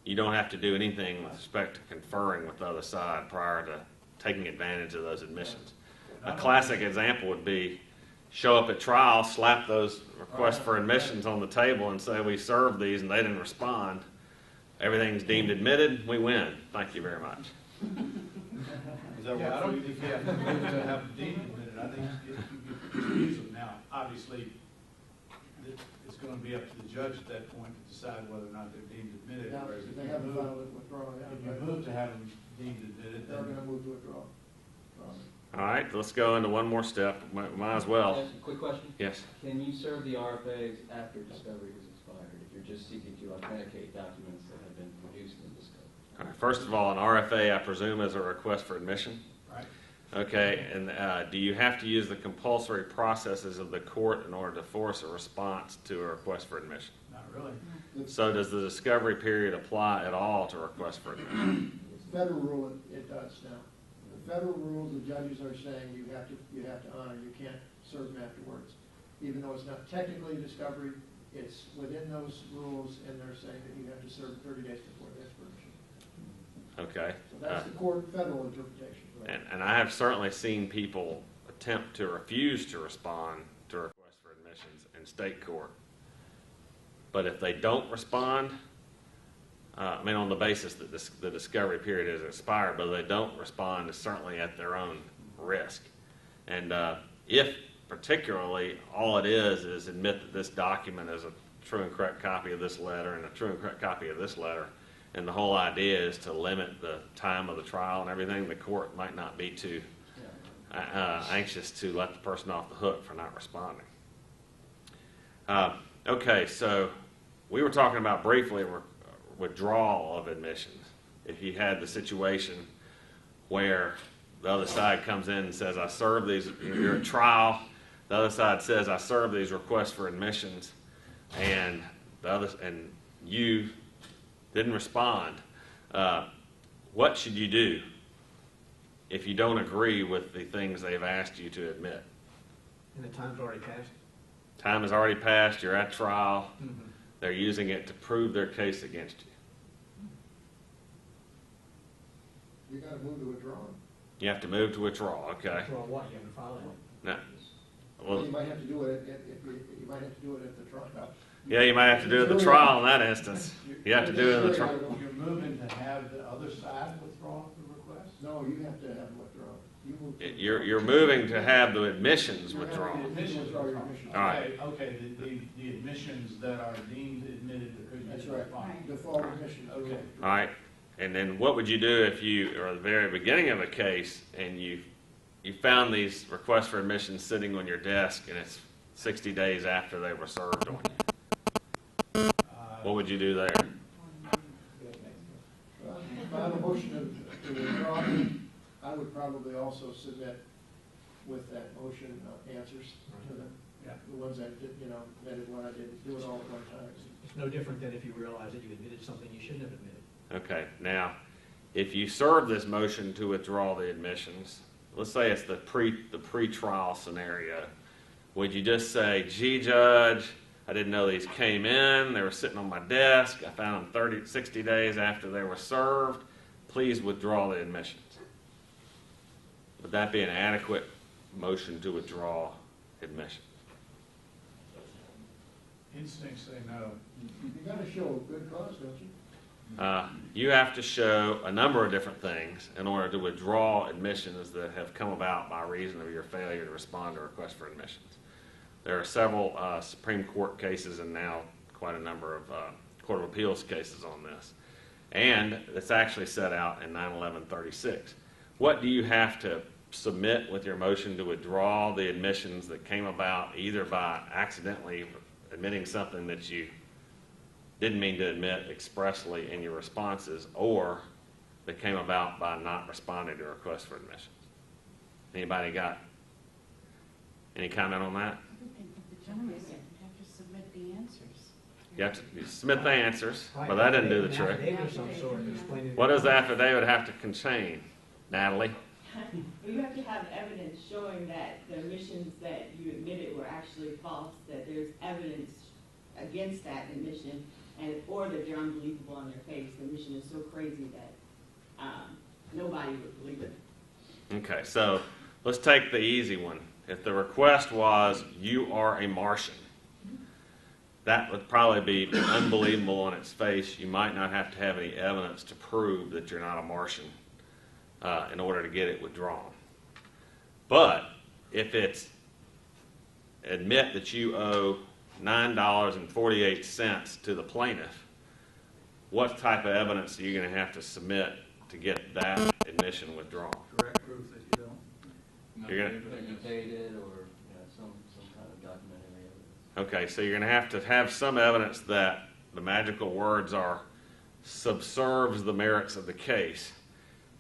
you don't have to do anything with respect to conferring with the other side prior to taking advantage of those admissions. A classic example would be show up at trial, slap those requests for admissions on the table and say, we served these and they didn't respond. Everything's deemed admitted, we win. Thank you very much. Yeah, I don't think you have to move to have them deemed admitted. I think if you use them now, obviously, it's gonna be up to the judge at that point to decide whether or not they're deemed admitted. Now, Whereas if if they you haven't move, filed it, withdraw it. if you move to have them deemed admitted, They're then gonna move to withdraw. All right, let's go into one more step. Might as well. Can I ask a quick question? Yes. Can you serve the RFAs after discovery has expired, if you're just seeking to authenticate documents that have been produced in discovery? All right, first of all, an RFA, I presume, is a request for admission. right? Okay, and do you have to use the compulsory processes of the court in order to force a response to a request for admission? Not really. So does the discovery period apply at all to request for admission? Federal rule, it does now. The federal rules, the judges are saying you have to honor, you can't serve them afterwards. Even though it's not technically discovery, it's within those rules, and they're saying that you have to serve 30 days before the expiration. Okay. So that's the court federal interpretation. And I have certainly seen people attempt to refuse to respond to requests for admissions in state court. But if they don't respond, I mean, on the basis that the discovery period has expired, but if they don't respond, it's certainly at their own risk. And if particularly all it is admit that this document is a true and correct copy of this letter and a true and correct copy of this letter, and the whole idea is to limit the time of the trial and everything, the court might not be too anxious to let the person off the hook for not responding. Okay, so we were talking about briefly withdrawal of admissions. If you had the situation where the other side comes in and says, I serve these, you're at trial, the other side says, I serve these requests for admissions, and you didn't respond, what should you do if you don't agree with the things they've asked you to admit? And the time's already passed? Time has already passed, you're at trial, Mm-hmm. they're using it to prove their case against you. You gotta move to withdraw. You have to move to withdraw, okay? Well, what, you haven't filed it? Now, Well, you might have to do it you might have to do it at the trial. yeah, you might have to do the trial in that instance. You have to do it in the trial. You're moving to have the other side withdraw the request? No, you have to have them withdraw. You move to- You're moving to have the admissions You have to withdrawn. Admissions withdraw your admissions. All right. Okay, the admissions that are deemed admitted because you That's didn't right. respond. Default admissions. Okay. All right, and then what would you do if you are at the very beginning of a case and you found these requests for admissions sitting on your desk and it's 60 days after they were served on you? What would you do there? If I have a motion to withdraw, I would probably also submit with that motion answers to them. the ones that, did, you know, admitted what I did, do it all at one time. It's no different than if you realize that you admitted something you shouldn't have admitted. Okay, now, if you serve this motion to withdraw the admissions, let's say it's the pre-trial scenario, would you just say, gee, Judge, I didn't know these came in, they were sitting on my desk, I found them 60 days after they were served, please withdraw the admissions? Would that be an adequate motion to withdraw admissions? Instincts say no. You gotta show a good cause, don't you? You have to show a number of different things in order to withdraw admissions that have come about by reason of your failure to respond to a request for admissions. There are several Supreme Court cases and now quite a number of Court of Appeals cases on this. And it's actually set out in 91136. What do you have to submit with your motion to withdraw the admissions that came about either by accidentally admitting something that you didn't mean to admit expressly in your responses, or that came about by not responding to a request for admissions? Anybody got any comment on that? I think the gentleman said you have to submit the answers. You have to submit the answers, Right, but that didn't do the an trick. affidavit of some sort explaining. What does the affidavit have to contain, Natalie? You have to have evidence showing that the admissions that you admitted were actually false, that there's evidence against that admission, and or that they're unbelievable on their face. The admission is so crazy that nobody would believe it. Okay, so let's take the easy one. If the request was, you are a Martian, that would probably be unbelievable on its face. You might not have to have any evidence to prove that you're not a Martian in order to get it withdrawn. But if it's admit that you owe $9.48 to the plaintiff, what type of evidence are you going to have to submit to get that admission withdrawn? Direct proof that you don't. You're gonna- That you paid it, or, you know, some kind of documentary evidence. Okay, so you're going to have some evidence that the magical words are subserves the merits of the case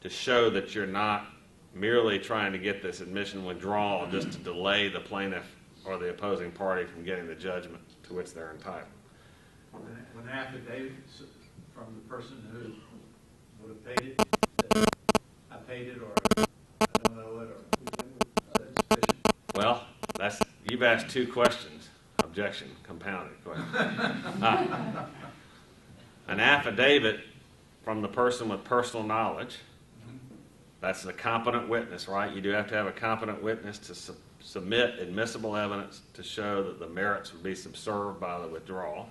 to show that you're not merely trying to get this admission withdrawal just to delay the plaintiff or the opposing party from getting the judgment to which they're entitled. When an affidavit from the person who would have paid it, that I paid it, or I don't know it, or that's sufficient. Well, you've asked two questions. Objection, compounded question. An affidavit from the person with personal knowledge, that's a competent witness, right? You do have to have a competent witness to submit admissible evidence to show that the merits would be subserved by the withdrawal.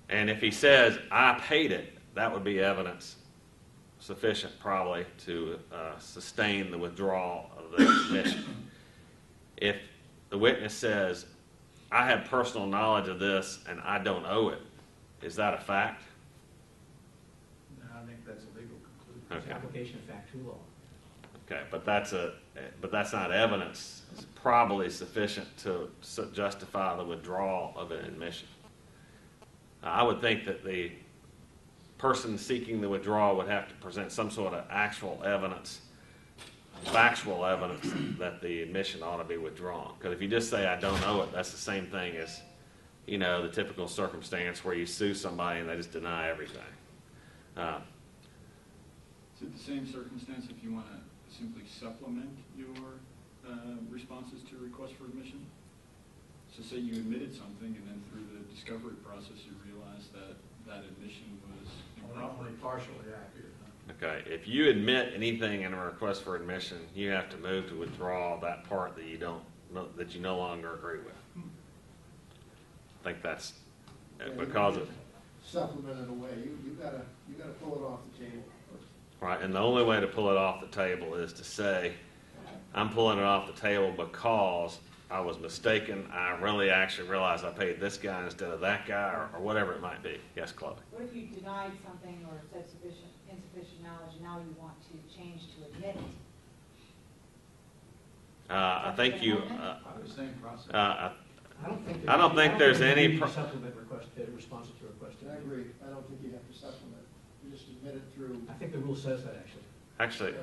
And if he says, I paid it, that would be evidence sufficient probably to sustain the withdrawal of the admission. If the witness says, I have personal knowledge of this and I don't owe it, is that a fact? No, I think that's a legal conclusion. It's Okay. application of fact to law. Okay, but that's not evidence. It's probably sufficient to justify the withdrawal of an admission. I would think that the person seeking the withdrawal would have to present some sort of actual evidence, factual evidence that the admission ought to be withdrawn. Because if you just say, I don't know it, that's the same thing as, you know, the typical circumstance where you sue somebody and they just deny everything. Is it the same circumstance if you want to simply supplement your responses to requests for admission? So say you admitted something and then through the discovery process you realized that that admission was Only incorrect. partially accurate. Huh? Okay, if you admit anything in a request for admission, you have to move to withdraw that part that you no longer agree with. I think that's because of, Supplement in a way, you gotta pull it off the table. right, and the only way to pull it off the table is to say, I'm pulling it off the table because I was mistaken, I really actually realized I paid this guy instead of that guy, or whatever it might be. Yes, Chloe? What if you denied something or said insufficient knowledge, and now you want to change to admit it? I think you, Probably the same process. I don't think there's any you need pro- to supplement responses to request. I agree, I don't think you have to supplement, you just admit it through. I think the rule says that actually.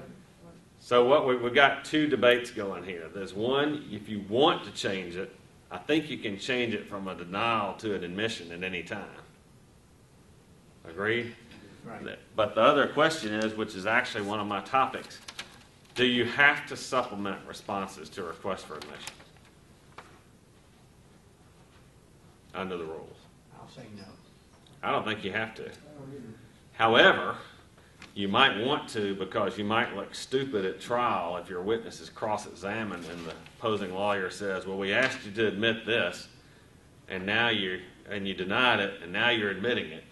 so what we've got two debates going here. There's one, if you want to change it, I think you can change it from a denial to an admission at any time. Agreed? Right. But the other question is, which is actually one of my topics, do you have to supplement responses to requests for admission under the rules? I'll say no. I don't think you have to. I don't either. However, you might want to, because you might look stupid at trial if your witness is cross-examined and the opposing lawyer says, well, we asked you to admit this, and you denied it, and now you're admitting it.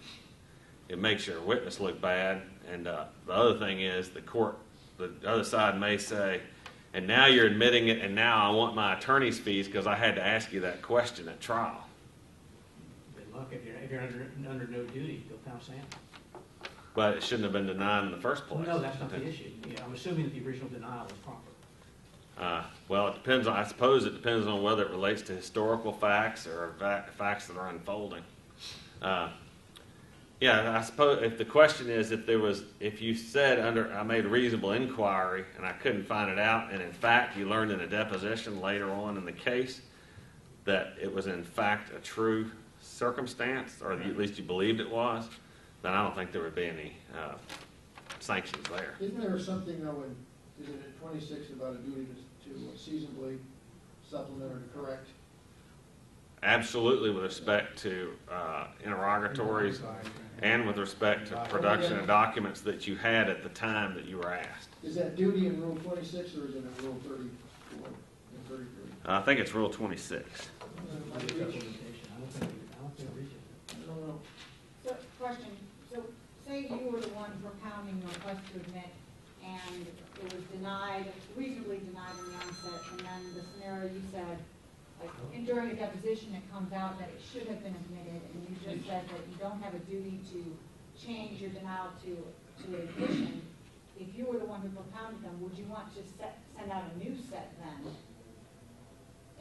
It makes your witness look bad. And the other thing is the other side may say, and now you're admitting it, and now I want my attorney's fees because I had to ask you that question at trial. Good luck. If you're under no duty, go pound sand. But it shouldn't have been denied in the first place. No, that's not the issue. Yeah, I'm assuming that the original denial was proper. Well, it depends on, I suppose it depends on whether it relates to historical facts or facts that are unfolding. Yeah, I suppose if the question is if you said I made a reasonable inquiry and I couldn't find it out, and in fact you learned in a deposition later on in the case that it was in fact a true circumstance, or at least you believed it was, then I don't think there would be any sanctions there. Isn't there something though is it in 26 about a duty to seasonably supplement or to correct? Absolutely, with respect to interrogatories and with respect to production of documents that you had at the time that you were asked. Is that duty in Rule 26 or is it in Rule 34 and 33? I think it's Rule 26. I don't think it reaches it. I don't know. So, question, so say you were the one propounding the request to admit, and it was denied, reasonably denied in the onset, and then the scenario you said, like, and during a deposition, it comes out that it should have been admitted, and you just said that you don't have a duty to change your denial to admission. If you were the one who propounded them, would you want to send out a new set then?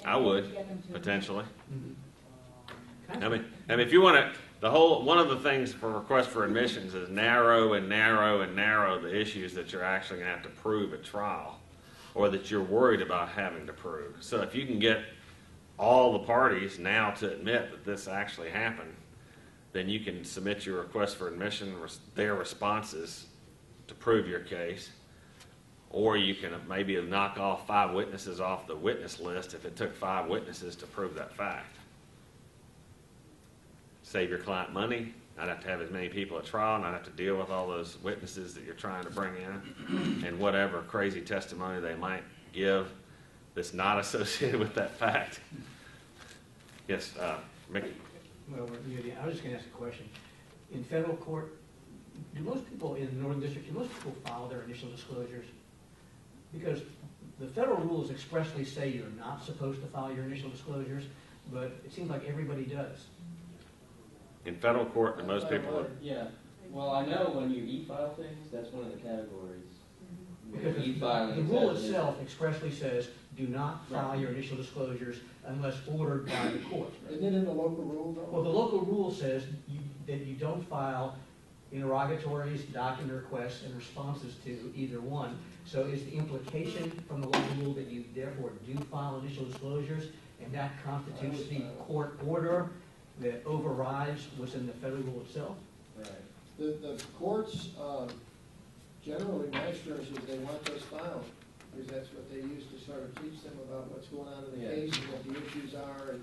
I would, Get them to admit? potentially. Mm-hmm. I mean, if you want to, one of the things for request for admissions is narrow and narrow and narrow the issues that you're actually going to have to prove at trial, or that you're worried about having to prove. So if you can get all the parties now to admit that this actually happened, then you can submit your request for admission, their responses to prove your case, or you can maybe knock off 5 witnesses off the witness list if it took 5 witnesses to prove that fact. Save your client money, not have to have as many people at trial, not have to deal with all those witnesses that you're trying to bring in, and whatever crazy testimony they might give that's not associated with that fact. Yes, Mickey. Well, I was just going to ask a question. In federal court, do most people in the Northern District, do most people file their initial disclosures? Because the federal rules expressly say you're not supposed to file your initial disclosures, but it seems like everybody does. In federal court, and most people would. Yeah, well, I know when you e-file things, that's one of the categories. Because the rule itself expressly says, do not file your initial disclosures unless ordered by the court. Isn't it in the local rule though? Well, the local rule says that you don't file interrogatories, document requests, and responses to either one. So is the implication from the local rule that you therefore do file initial disclosures, and that constitutes the court order that overrides what's in the federal rule itself? Right. The courts, generally, my experience is they want those filed, because that's what they use to sort of teach them about what's going on in the Yeah. case and what the issues are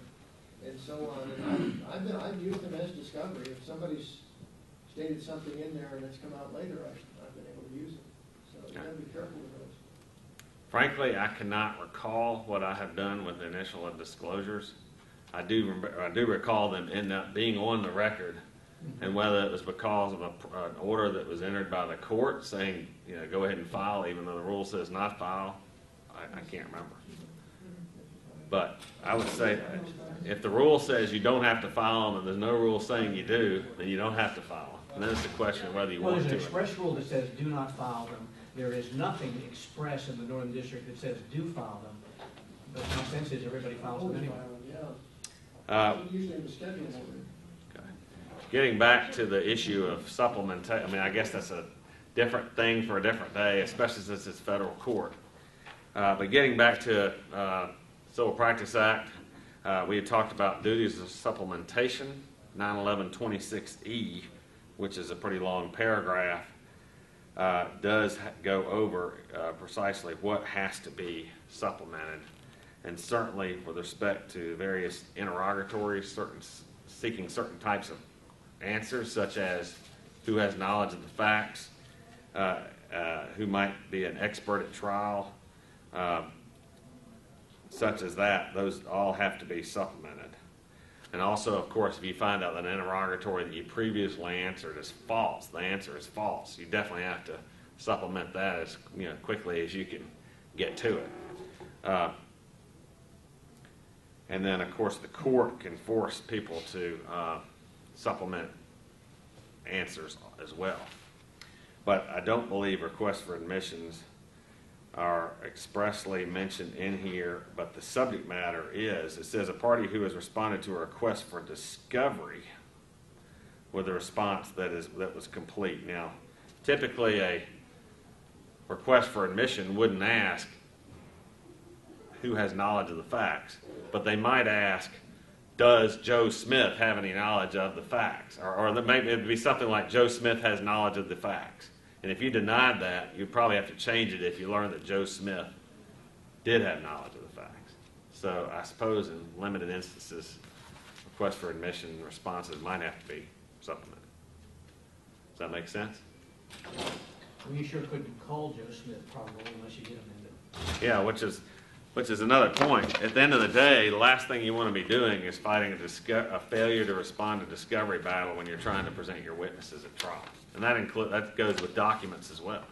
and so on. And I've used them as discovery. If somebody's stated something in there and it's come out later, I've been able to use it. So you gotta be careful with those. Frankly, I cannot recall what I have done with the initial disclosures. I do recall them being on the record, and whether it was because of an order that was entered by the court saying, go ahead and file, even though the rule says not file, I can't remember. But I would say that if the rule says you don't have to file them and there's no rule saying you do, then you don't have to file them. And then it's a question of whether you Well, want there's to. an express rule that says do not file them. There is nothing express in the Northern District that says do file them. But my sense is everybody files them anyway. Usually in the schedule order. Getting back to the issue of supplementation, I mean, I guess that's a different thing for a different day, especially since it's federal court. But getting back to Civil Practice Act, We had talked about duties of supplementation, 91126E, which is a pretty long paragraph, does go over precisely what has to be supplemented. And certainly with respect to various interrogatories, seeking certain types of answers, such as who has knowledge of the facts, who might be an expert at trial, such as that, those all have to be supplemented. And also, of course, if you find out that an interrogatory that you previously answered is false, the answer is false, you definitely have to supplement that as quickly as you can get to it. And then, of course, the court can force people to supplement answers as well. But I don't believe requests for admissions are expressly mentioned in here, but the subject matter is, it says a party who has responded to a request for discovery with a response that was complete. Now, typically a request for admission wouldn't ask who has knowledge of the facts, but they might ask, does Joe Smith have any knowledge of the facts? Or maybe it'd be something like, Joe Smith has knowledge of the facts. And if you denied that, you'd probably have to change it if you learned that Joe Smith did have knowledge of the facts. So I suppose in limited instances, requests for admission responses might have to be supplemented. Does that make sense? Well, you sure couldn't call Joe Smith probably unless you get him in. Yeah, which is another point. At the end of the day, the last thing you want to be doing is fighting a failure to respond to discovery battle when you're trying to present your witnesses at trial. And that goes with documents as well.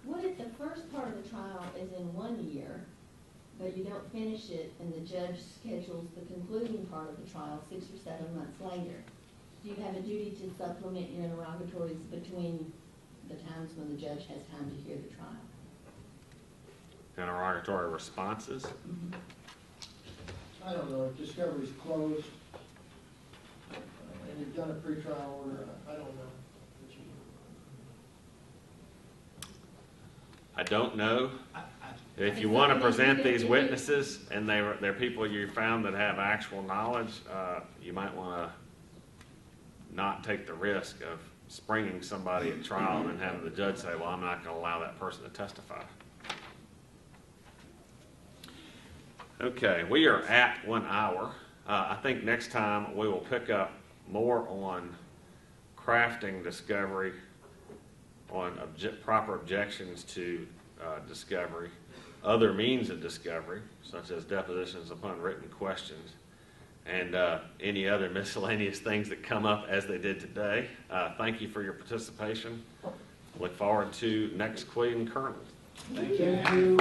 What if the first part of the trial is in 1 year, but you don't finish it and the judge schedules the concluding part of the trial 6 or 7 months later? Do you have a duty to supplement your interrogatories between the times when the judge has time to hear the trial? Interrogatory responses? I don't know, if discovery's closed, and you've done a pretrial order, I don't know. I don't know. If you want to present these witnesses and they're people you found that have actual knowledge, you might want to not take the risk of springing somebody at trial and having the judge say, well, I'm not going to allow that person to testify. Okay, we are at 1 hour. I think next time we will pick up more on crafting discovery, on proper objections to discovery, other means of discovery, such as depositions upon written questions, and any other miscellaneous things that come up as they did today. Thank you for your participation. Look forward to next Quillian Colonel. Thank you.